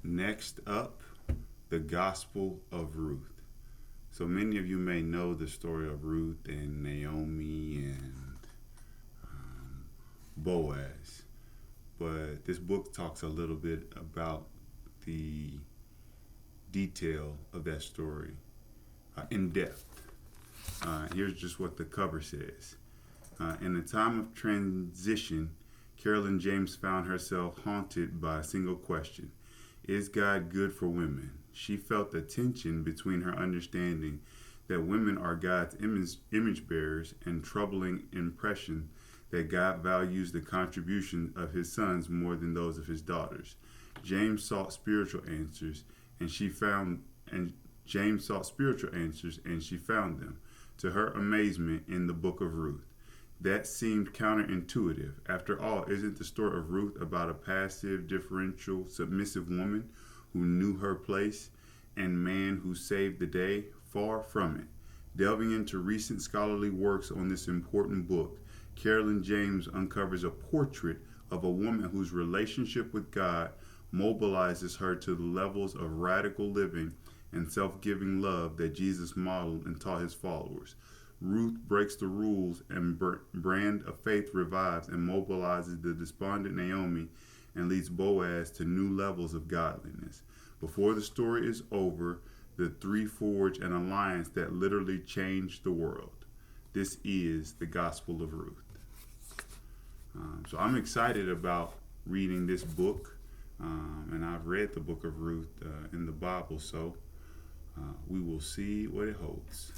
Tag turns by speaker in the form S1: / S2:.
S1: Next up, the Gospel of Ruth. So many of you may know the story of Ruth and Naomi and Boaz, but this book talks a little bit about the detail of that story in depth. Here's just what the cover says. In a time of transition, Carolyn James found herself haunted by a single question: is God good for women? She felt the tension between her understanding that women are God's image bearers and troubling impression that God values the contribution of his sons more than those of his daughters. James sought spiritual answers and she found and James sought spiritual answers and she found them, to her amazement, in the book of Ruth. That seemed counterintuitive. After all, isn't the story of Ruth about a passive, differential, submissive woman who knew her place and man who saved the day? Far from it. Delving into recent scholarly works on this important book, Carolyn James uncovers a portrait of a woman whose relationship with God mobilizes her to the levels of radical living and self-giving love that Jesus modeled and taught his followers. Ruth breaks the rules and brand of faith revives and mobilizes the despondent Naomi and leads Boaz to new levels of godliness. Before the story is over, the three forge an alliance that literally changed the world. This is the Gospel of Ruth. So I'm excited about reading this book, and I've read the book of Ruth in the Bible, so we will see what it holds.